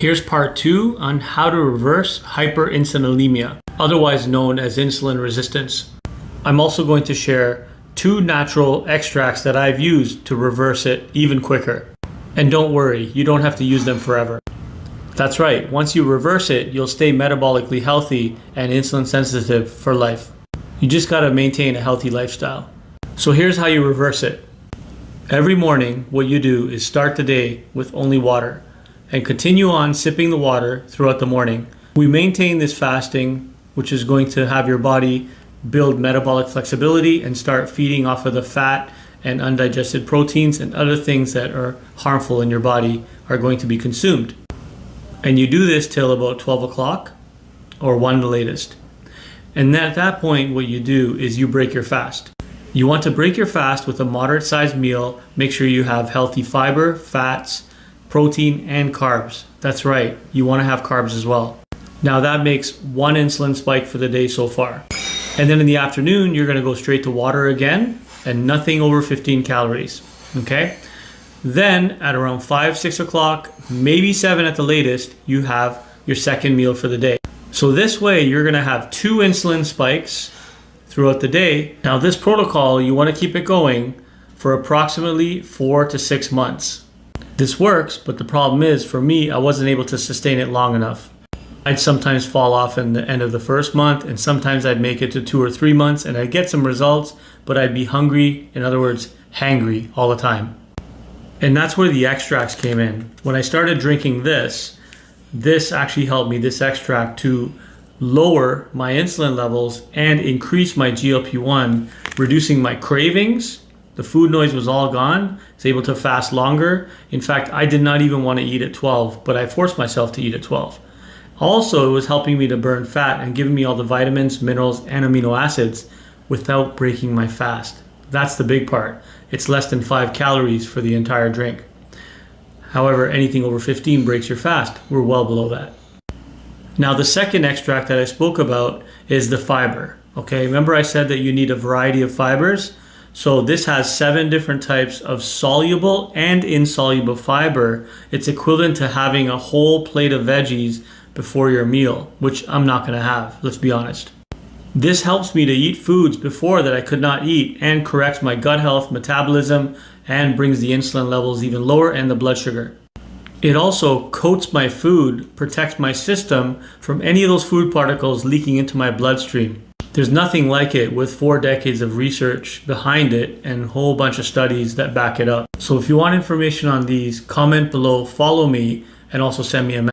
Here's part 2 on how to reverse hyperinsulinemia, otherwise known as insulin resistance. I'm also going to share 2 natural extracts that I've used to reverse it even quicker. And don't worry, you don't have to use them forever. That's right, once you reverse it, you'll stay metabolically healthy and insulin sensitive for life. You just gotta maintain a healthy lifestyle. So here's how you reverse it. Every morning, what you do is start the day with only water and continue on sipping the water throughout the morning. We maintain this fasting, which is going to have your body build metabolic flexibility and start feeding off of the fat and undigested proteins and other things that are harmful in your body are going to be consumed. And you do this till about 12 o'clock or 1 the latest. And at that point, what you do is you break your fast. You want to break your fast with a moderate sized meal. Make sure you have healthy fiber, fats, protein, and carbs. That's right, you want to have carbs as well. Now that makes 1 insulin spike for the day so far. And then in the afternoon, you're going to go straight to water again and nothing over 15 calories. Okay? Then at around 5, 6 o'clock, maybe 7 at the latest, you have your second meal for the day. So this way, you're going to have 2 insulin spikes throughout the day. Now this protocol, you want to keep it going for approximately 4 to 6 months. This works, but the problem is, for me, I wasn't able to sustain it long enough. I'd sometimes fall off in the end of the first month, and sometimes I'd make it to 2 or 3 months, and I'd get some results, but I'd be hungry, in other words, hangry all the time. And that's where the extracts came in. When I started drinking this actually helped me, this extract, to lower my insulin levels and increase my GLP-1, reducing my cravings. The food noise was all gone. I was able to fast longer. In fact, I did not even want to eat at 12, but I forced myself to eat at 12. Also, it was helping me to burn fat and giving me all the vitamins, minerals, and amino acids without breaking my fast. That's the big part. It's less than 5 calories for the entire drink. However, anything over 15 breaks your fast. We're well below that. Now, the second extract that I spoke about is the fiber. Okay, remember I said that you need a variety of fibers? So this has 7 different types of soluble and insoluble fiber. It's equivalent to having a whole plate of veggies before your meal, which I'm not going to have, let's be honest. This helps me to eat foods before that I could not eat and corrects my gut health, metabolism, and brings the insulin levels even lower and the blood sugar. It also coats my food, protects my system from any of those food particles leaking into my bloodstream. There's nothing like it, with 4 decades of research behind it and a whole bunch of studies that back it up. So if you want information on these, comment below, follow me, and also send me a message.